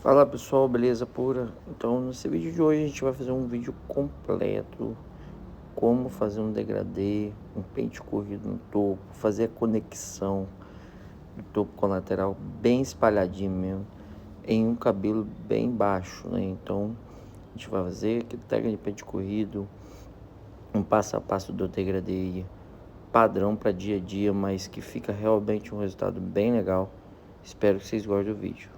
Fala pessoal, beleza pura? Então nesse vídeo de hoje a gente vai fazer um vídeo completo, como fazer um degradê, um pente corrido no topo, fazer a conexão do topo com a lateral bem espalhadinho mesmo, em um cabelo bem baixo, né? Então a gente vai fazer aquele técnica de pente corrido, um passo a passo do degradê padrão para dia a dia, mas que fica realmente um resultado bem legal. Espero que vocês gostem do vídeo.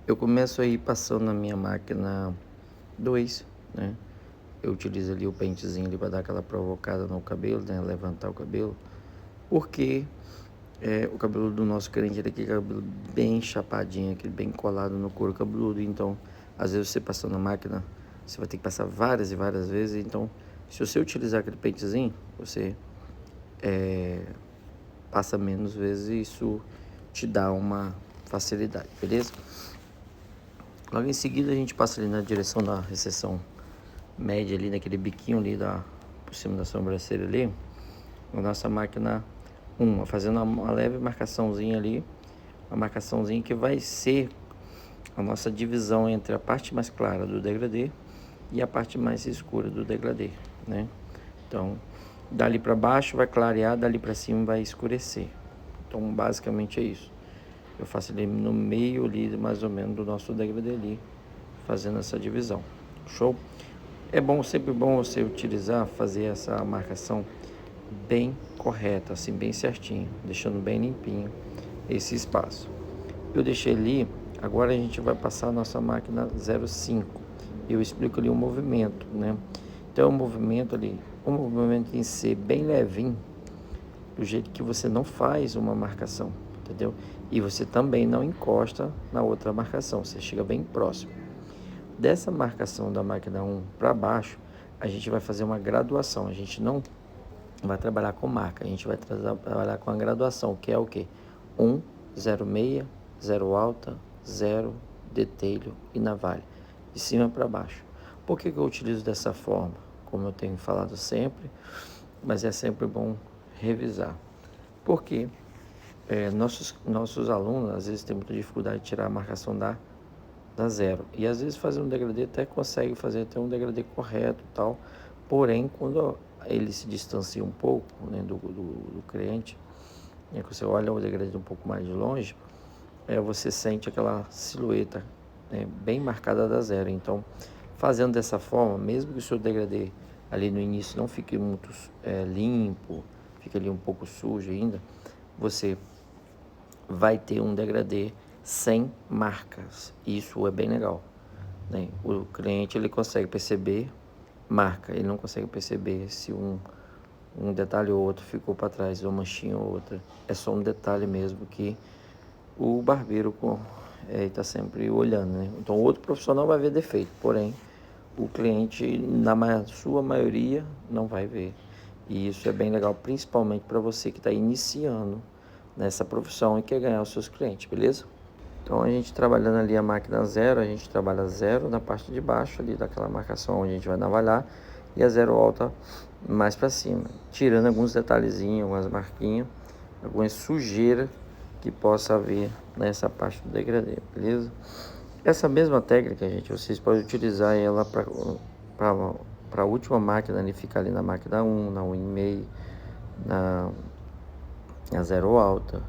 Eu começo aí passando na minha máquina 2, né? Eu utilizo ali o pentezinho ali para dar aquela provocada no cabelo, né? Levantar o cabelo. Porque o cabelo do nosso cliente é aquele cabelo bem chapadinho, aquele bem colado no couro cabeludo. Então, às vezes você passando na máquina, você vai ter que passar várias e várias vezes. Então, se você utilizar aquele pentezinho, você passa menos vezes e isso te dá uma facilidade, beleza? Logo em seguida a gente passa ali na direção da recessão média ali, naquele biquinho ali por cima da sobrancelha ali, a nossa máquina 1, fazendo uma leve marcaçãozinha ali, uma marcaçãozinha que vai ser a nossa divisão entre a parte mais clara do degradê e a parte mais escura do degradê, né? Então, dali para baixo vai clarear, dali para cima vai escurecer. Então, basicamente é isso. Eu faço ali no meio ali, mais ou menos, do nosso degradê ali, fazendo essa divisão. Show? É bom, sempre bom você fazer essa marcação bem correta, assim, bem certinho, deixando bem limpinho esse espaço. Eu deixei ali, agora a gente vai passar a nossa máquina 05. Eu explico ali o movimento, né? Então o movimento ali, o movimento em si bem levinho, do jeito que você não faz uma marcação, entendeu? E você também não encosta na outra marcação, você chega bem próximo. Dessa marcação da máquina 1 para baixo, a gente vai fazer uma graduação. A gente não vai trabalhar com marca, a gente vai trabalhar com a graduação, que é o quê? 1, 0,6, 0 alta, 0, detalhe e navalha, de cima para baixo. Por que eu utilizo dessa forma? Como eu tenho falado sempre, mas é sempre bom revisar. Porque nossos alunos, às vezes, têm muita dificuldade de tirar a marcação da zero. E às vezes fazer um degradê até consegue fazer até um degradê correto e tal. Porém, quando ele se distancia um pouco, né, do cliente, né, que você olha o degradê um pouco mais de longe, você sente aquela silhueta, né, bem marcada da zero. Então, fazendo dessa forma, mesmo que o seu degradê ali no início não fique muito limpo, fique ali um pouco sujo ainda, você vai ter um degradê sem marcas. Isso é bem legal, né? O cliente ele consegue perceber marca, ele não consegue perceber se um detalhe ou outro ficou para trás, uma manchinha ou outra. É só um detalhe mesmo que o barbeiro está sempre olhando, né? Então, outro profissional vai ver defeito, porém, o cliente, na sua maioria, não vai ver. E isso é bem legal, principalmente para você que está iniciando nessa profissão e quer ganhar os seus clientes, beleza? Então, a gente trabalhando ali a máquina 0, a gente trabalha 0 na parte de baixo ali daquela marcação onde a gente vai navalhar e a 0 alta mais para cima, tirando alguns detalhezinhos, algumas marquinhas, algumas sujeiras que possa haver nessa parte do degradê, beleza? Essa mesma técnica, gente, vocês podem utilizar ela para a última máquina, ele fica ali na máquina 1, na 1,5, na 0 alta,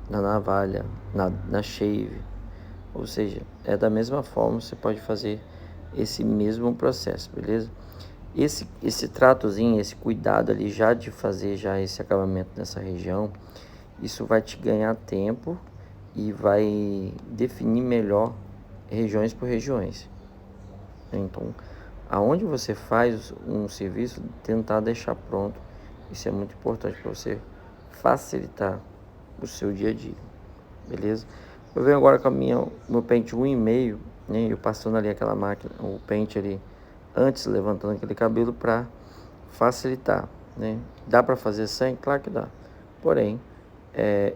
na navalha, na shave. Ou seja, é da mesma forma, você pode fazer esse mesmo processo, beleza? Esse tratozinho, esse cuidado ali já de fazer já esse acabamento nessa região, isso vai te ganhar tempo e vai definir melhor regiões por regiões. Então, aonde você faz um serviço, tentar deixar pronto. Isso é muito importante para você facilitar o seu dia a dia, beleza? Eu venho agora com meu pente 1,5, né? Eu passando ali aquela máquina, o pente ali, antes levantando aquele cabelo para facilitar, né? Dá para fazer sem? Claro que dá. Porém,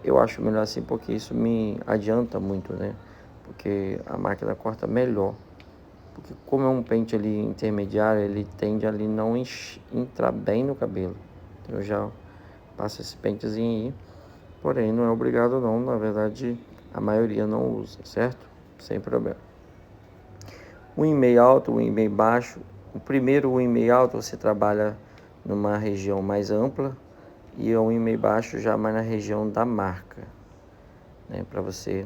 eu acho melhor assim porque isso me adianta muito, né? Porque a máquina corta melhor. Porque como é um pente ali intermediário, ele tende ali não entrar bem no cabelo. Então eu já passo esse pentezinho aí. Porém, não é obrigado não. Na verdade, a maioria não usa, certo? sem problema. O e-mail alto, o e-mail baixo. O primeiro, o e-mail alto, você trabalha numa região mais ampla e o e-mail baixo já mais na região da marca, né? Para você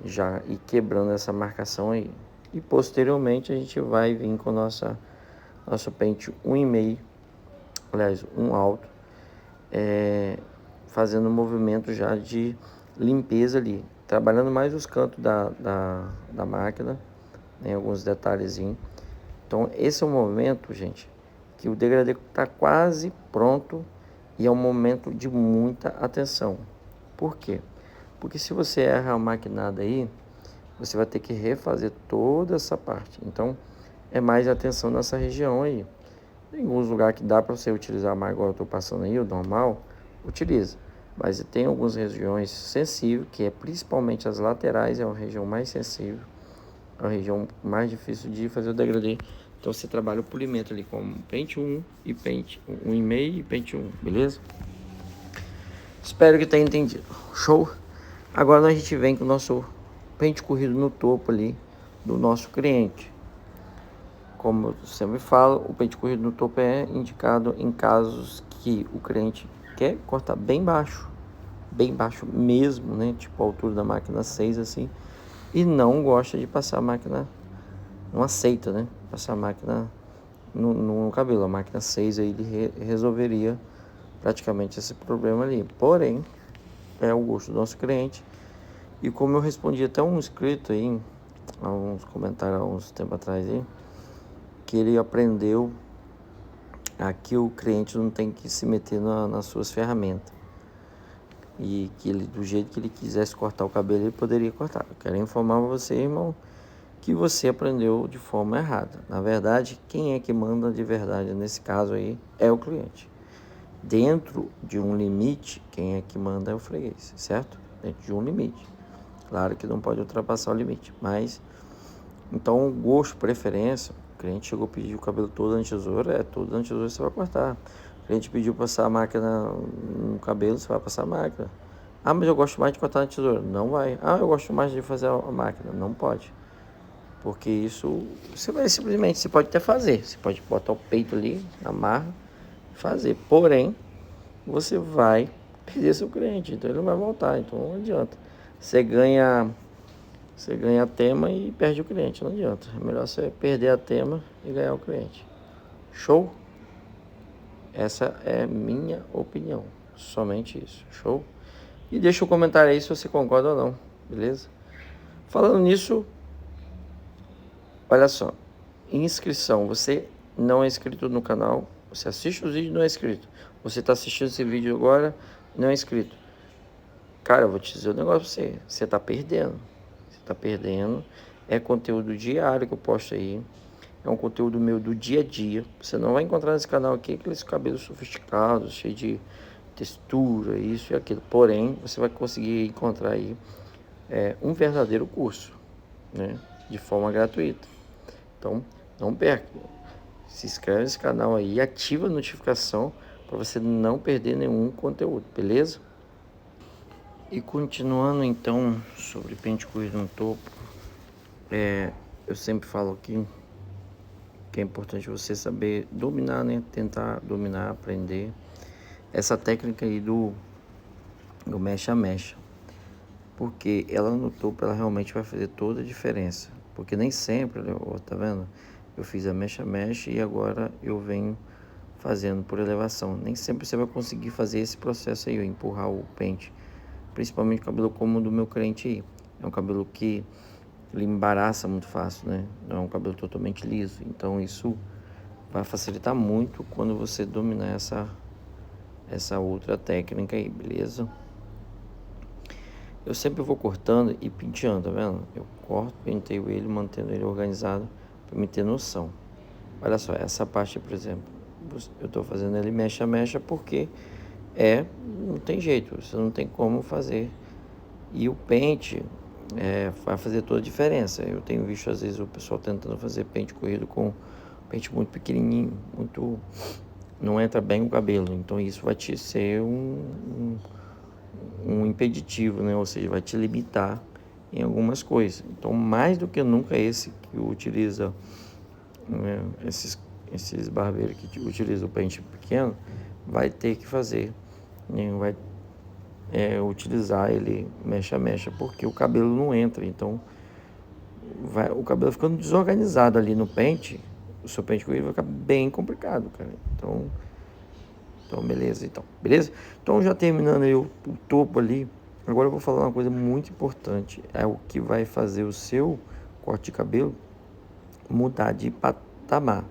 já ir quebrando essa marcação aí. E posteriormente a gente vai vir com nosso pente 1,5, aliás, um alto, fazendo um movimento já de limpeza ali, trabalhando mais os cantos da máquina, né, alguns detalhezinhos. Então esse é o momento, gente, que o degradê está quase pronto e é um momento de muita atenção. Por quê? Porque se você erra a maquinada aí, você vai ter que refazer toda essa parte. Então é mais atenção nessa região aí. Tem alguns lugares que dá para você utilizar mais, agora eu estou passando aí, o normal, utiliza. Mas tem algumas regiões sensíveis, que é principalmente as laterais, é uma região mais sensível, é uma região mais difícil de fazer o degradê. Então você trabalha o polimento ali com pente 1 e pente 1,5 e pente 1, beleza? Espero que tenha entendido. Show? Agora a gente vem com o nosso pente corrido no topo ali do nosso cliente. Como eu sempre falo, o pente corrido no topo é indicado em casos que o cliente quer cortar bem baixo mesmo, né? Tipo a altura da máquina 6 assim, e não gosta de passar a máquina, não aceita, né? Passar a máquina no cabelo. A máquina 6 aí ele resolveria praticamente esse problema ali. Porém, é o gosto do nosso cliente. E como eu respondi até um inscrito aí, há uns comentários há uns tempo atrás aí, que ele aprendeu que o cliente não tem que se meter nas suas ferramentas. E que ele, do jeito que ele quisesse cortar o cabelo, ele poderia cortar. Eu quero informar você, irmão, que você aprendeu de forma errada. Na verdade, quem é que manda de verdade nesse caso aí é o cliente. Dentro de um limite, quem é que manda é o freguês, certo? Dentro de um limite. Claro que não pode ultrapassar o limite, mas... Então, o gosto, preferência, o cliente chegou a pedir o cabelo todo na tesoura, todo na tesoura você vai cortar. O cliente pediu passar a máquina no cabelo, você vai passar a máquina. Ah, mas eu gosto mais de cortar na tesoura. Não vai. Ah, eu gosto mais de fazer a máquina. Não pode. Porque isso, você vai simplesmente, você pode até fazer. Você pode botar o peito ali, amarra, fazer. Porém, você vai perder seu cliente, então ele não vai voltar, então não adianta. Você ganha a tema e perde o cliente, não adianta. É melhor você perder a tema e ganhar o cliente. Show? Essa é minha opinião, somente isso. Show? E deixa um comentário aí se você concorda ou não, beleza? Falando nisso, olha só, inscrição, você não é inscrito no canal, você assiste os vídeos e não é inscrito. Você está assistindo esse vídeo agora e não é inscrito. Cara, eu vou te dizer um negócio pra você, você tá perdendo. Você tá perdendo. É conteúdo diário que eu posto aí. É um conteúdo meu do dia a dia. Você não vai encontrar nesse canal aqui aqueles cabelos sofisticados, cheios de textura, isso e aquilo. Porém, você vai conseguir encontrar aí um verdadeiro curso, né? De forma gratuita. Então, não perca. Se inscreve nesse canal aí e ativa a notificação para você não perder nenhum conteúdo, beleza? E continuando então sobre pente corrido no topo, eu sempre falo aqui que é importante você saber dominar, né? Tentar dominar, aprender essa técnica aí do mecha a mecha, porque ela no topo ela realmente vai fazer toda a diferença, porque nem sempre, tá vendo? Eu fiz a mecha a mecha e agora eu venho fazendo por elevação. Nem sempre você vai conseguir fazer esse processo aí, empurrar o pente, principalmente o cabelo como o do meu cliente aí. É um cabelo que ele embaraça muito fácil, né? Não é um cabelo totalmente liso. Então isso vai facilitar muito quando você dominar essa outra técnica aí, beleza? Eu sempre vou cortando e penteando, tá vendo? Eu corto, penteio ele, mantendo ele organizado para me ter noção. Olha só, essa parte, por exemplo, eu tô fazendo ele mecha a mecha porque não tem jeito, você não tem como fazer. E o pente vai fazer toda a diferença. Eu tenho visto às vezes o pessoal tentando fazer pente corrido com pente muito pequenininho, não entra bem o cabelo. Então isso vai te ser um impeditivo, né? Ou seja, vai te limitar em algumas coisas. Então, mais do que nunca, esse que utiliza, né, esses barbeiros que utilizam o pente pequeno, vai ter que fazer, né, vai utilizar ele mecha a mecha, porque o cabelo não entra. Então, o cabelo ficando desorganizado ali no pente, o seu pente corrido vai ficar bem complicado, cara. Então beleza, então. Beleza? Então, já terminando aí o topo ali, agora eu vou falar uma coisa muito importante. É o que vai fazer o seu corte de cabelo mudar de patamar,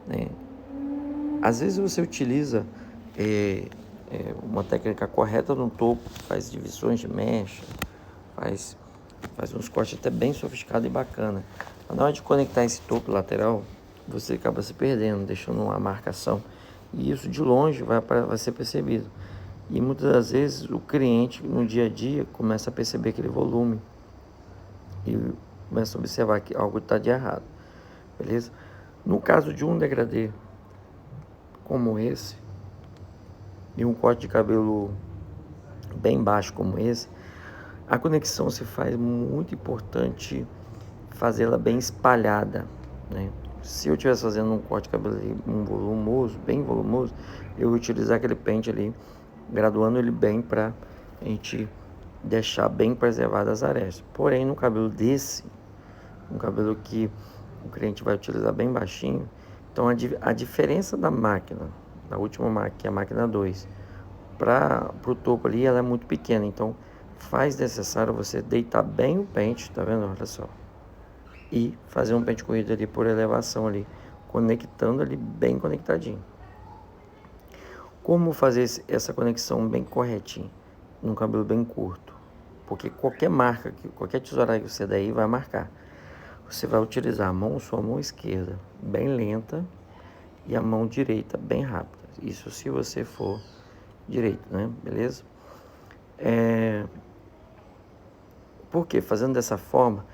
né? Às vezes você utiliza uma técnica correta no topo, faz divisões de mecha, faz uns cortes até bem sofisticados e bacana. Mas na hora de conectar esse topo lateral, você acaba se perdendo, deixando uma marcação. E isso de longe vai ser percebido. E muitas das vezes o cliente no dia a dia começa a perceber aquele volume e começa a observar que algo está de errado. Beleza? No caso de um degradê como esse, e um corte de cabelo bem baixo como esse, a conexão se faz muito importante fazê-la bem espalhada, né? Se eu estivesse fazendo um corte de cabelo ali, bem volumoso, eu vou utilizar aquele pente ali, graduando ele bem para a gente deixar bem preservadas as arestas. Porém, no cabelo desse, um cabelo que o cliente vai utilizar bem baixinho, então a diferença da máquina, da última máquina, que é a máquina 2, para o topo ali, ela é muito pequena. Então, faz necessário você deitar bem o pente, tá vendo? Olha só. E fazer um pente corrido ali por elevação ali, conectando ali bem conectadinho. Como fazer essa conexão bem corretinho, num cabelo bem curto? Porque qualquer marca, qualquer tesoura que você der aí vai marcar. Você vai utilizar sua mão esquerda bem lenta e a mão direita bem rápida. Isso se você for direito, né? Beleza? Porque fazendo dessa forma,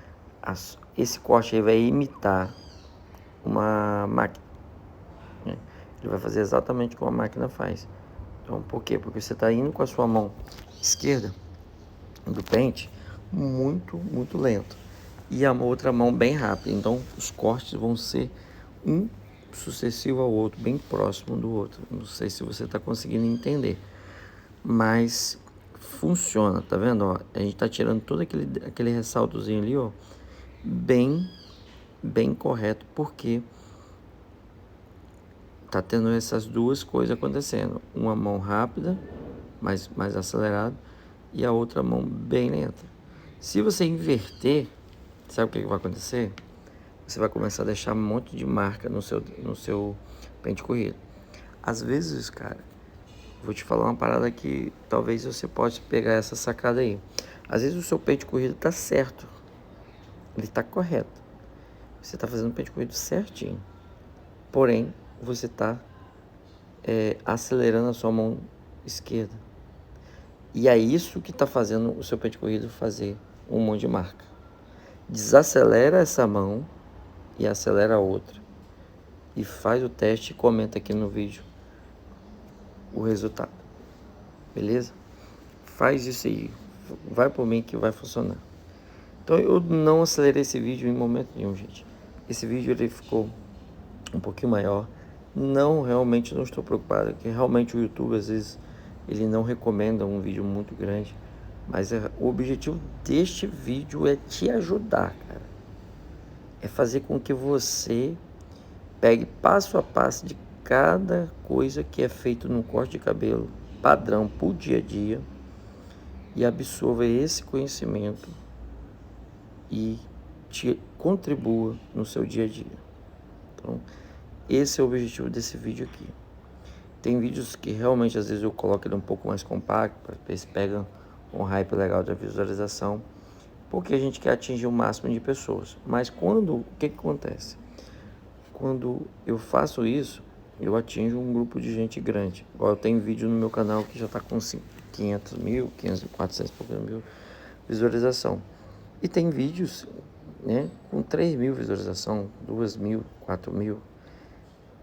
esse corte aí vai imitar uma máquina, né? Ele vai fazer exatamente como a máquina faz. Então, por quê? Porque você está indo com a sua mão esquerda do pente muito lento e a outra mão bem rápida. Então, os cortes vão ser um sucessivo ao outro, bem próximo do outro. Não sei se você está conseguindo entender, mas funciona, tá vendo? Ó, a gente tá tirando todo aquele ressaltozinho ali, ó, bem correto, porque tá tendo essas duas coisas acontecendo. Uma mão rápida, mais acelerada, e a outra mão bem lenta. Se você inverter, sabe o que vai acontecer? Você vai começar a deixar um monte de marca no seu pente corrido. Às vezes, cara, vou te falar uma parada que talvez você possa pegar essa sacada aí. Às vezes o seu pente corrido tá certo, ele tá correto. Você tá fazendo o pente corrido certinho. Porém, você tá acelerando a sua mão esquerda. E é isso que tá fazendo o seu pente corrido fazer um monte de marca. Desacelera essa mão e acelera a outra. E faz o teste e comenta aqui no vídeo o resultado. Beleza? Faz isso aí. Vai por mim que vai funcionar. Então eu não acelerei esse vídeo em momento nenhum, gente. Esse vídeo ele ficou um pouquinho maior. Realmente não estou preocupado, porque realmente o YouTube às vezes ele não recomenda um vídeo muito grande. Mas o objetivo deste vídeo é te ajudar, cara. É fazer com que você pegue passo a passo de cada coisa que é feito no corte de cabelo padrão pro dia a dia e absorva esse conhecimento e te contribua no seu dia a dia. Então, esse é o objetivo desse vídeo aqui. Tem vídeos que realmente às vezes eu coloco ele um pouco mais compacto para ver se pega um hype legal da visualização, porque a gente quer atingir o máximo de pessoas. Mas o que acontece? Quando eu faço isso, eu atinjo um grupo de gente grande. Agora eu tenho vídeo no meu canal que já está com 500 mil, 400 mil visualização. E tem vídeos, né, com 3 mil visualização, 2 mil, 4 mil.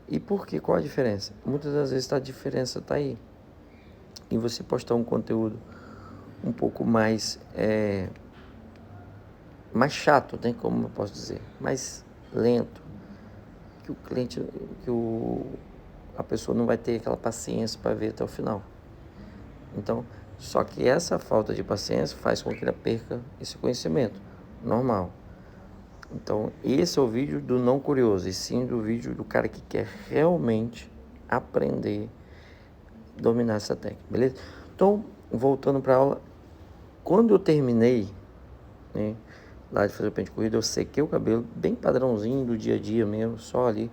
E por quê? Qual a diferença? Muitas das vezes a diferença está aí. Em você postar um conteúdo um pouco mais mais chato, né? Como eu posso dizer, mais lento, que o cliente, a pessoa não vai ter aquela paciência para ver até o final. Então, só que essa falta de paciência faz com que ele perca esse conhecimento, normal. Então, esse é o vídeo do não curioso, e sim do vídeo do cara que quer realmente aprender, dominar essa técnica, beleza? Então, voltando para a aula, quando eu terminei, né, lá de fazer o pente corrido, eu sequei o cabelo, bem padrãozinho do dia a dia mesmo, só ali,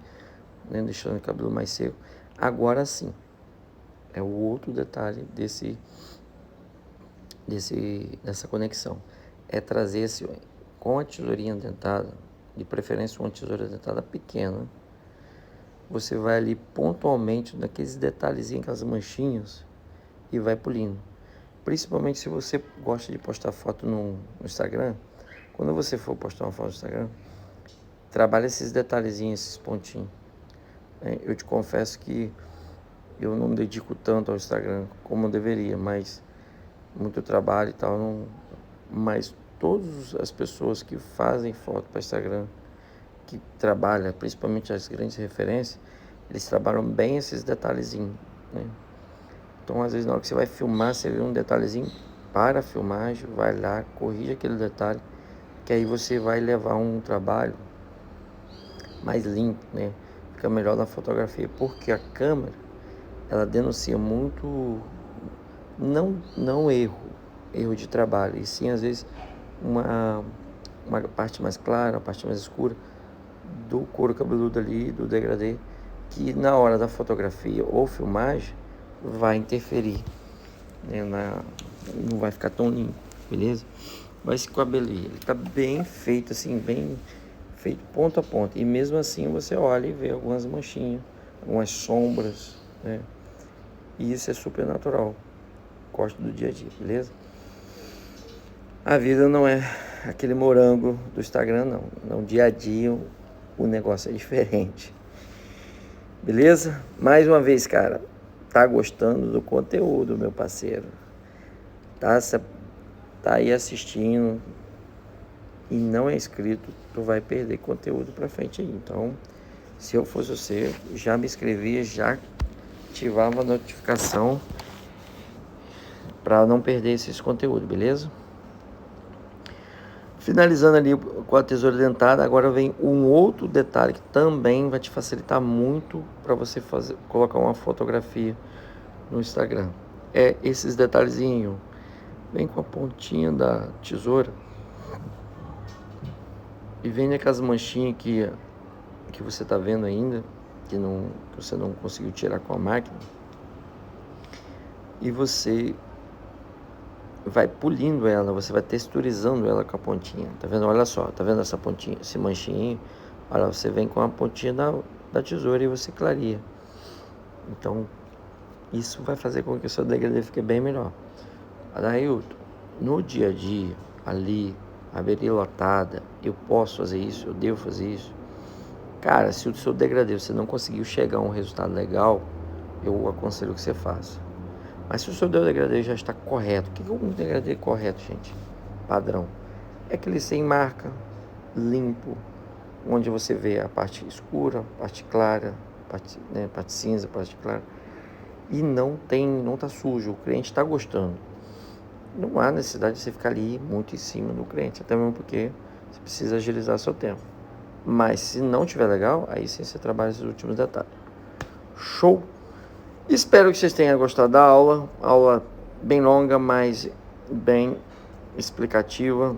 né, deixando o cabelo mais seco. Agora sim, é o outro detalhe dessa conexão, é trazer esse, com a tesourinha dentada, de preferência uma tesoura dentada pequena, você vai ali pontualmente naqueles detalhezinhos, aquelas manchinhas, e vai polindo. Principalmente se você gosta de postar foto no Instagram, quando você for postar uma foto no Instagram, trabalha esses detalhezinhos, esses pontinhos. Eu te confesso que eu não me dedico tanto ao Instagram como eu deveria, mas muito trabalho e tal, mas todas as pessoas que fazem foto para Instagram, que trabalham, principalmente as grandes referências, eles trabalham bem esses detalhezinhos, né? Então, às vezes, na hora que você vai filmar, você vê um detalhezinho, para a filmagem, vai lá, corrige aquele detalhe, que aí você vai levar um trabalho mais limpo, né? Fica melhor na fotografia, porque a câmera, ela denuncia muito, não erro de trabalho, e sim, às vezes, uma parte mais clara, uma parte mais escura do couro cabeludo ali, do degradê, que na hora da fotografia ou filmagem vai interferir, né, não vai ficar tão limpo, beleza? Mas esse cabelo ele tá bem feito assim, bem feito ponto a ponto, e mesmo assim você olha e vê algumas manchinhas, algumas sombras, né? E isso é super natural, gosto do dia a dia, beleza? A vida não é aquele morango do Instagram, não. No dia a dia o negócio é diferente. Beleza? Mais uma vez, cara, tá gostando do conteúdo, meu parceiro? Tá aí assistindo e não é inscrito, tu vai perder conteúdo pra frente aí. Então, se eu fosse você, já me inscrevia, já ativava a notificação para não perder esses conteúdos, beleza? Finalizando ali com a tesoura dentada, agora vem um outro detalhe que também vai te facilitar muito para você colocar uma fotografia no Instagram. É esses detalhezinhos. Vem com a pontinha da tesoura e vem naquelas manchinhas que você está vendo ainda, que você não conseguiu tirar com a máquina. E você vai polindo ela, você vai texturizando ela com a pontinha, tá vendo? Olha só, tá vendo essa pontinha, esse manchinho? Olha, você vem com a pontinha da tesoura e você clareia. Então, isso vai fazer com que o seu degradê fique bem melhor. Adailton, no dia a dia, ali, a beira lotada, eu posso fazer isso, eu devo fazer isso? Cara, se o seu degradê você não conseguiu chegar a um resultado legal, eu aconselho que você faça. Mas se o seu degradê já está correto, o que é um degradê correto, gente? Padrão. É aquele sem marca, limpo, onde você vê a parte escura, a parte clara, parte cinza, parte clara. E não tá sujo, o cliente está gostando. Não há necessidade de você ficar ali muito em cima do cliente, até mesmo porque você precisa agilizar seu tempo. Mas se não tiver legal, aí sim você trabalha esses últimos detalhes. Show! Espero que vocês tenham gostado da aula bem longa, mas bem explicativa,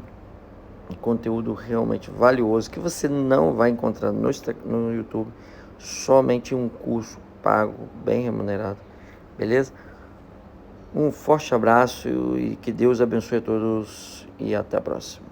conteúdo realmente valioso, que você não vai encontrar no YouTube, somente um curso pago, bem remunerado, beleza? Um forte abraço e que Deus abençoe a todos e até a próxima.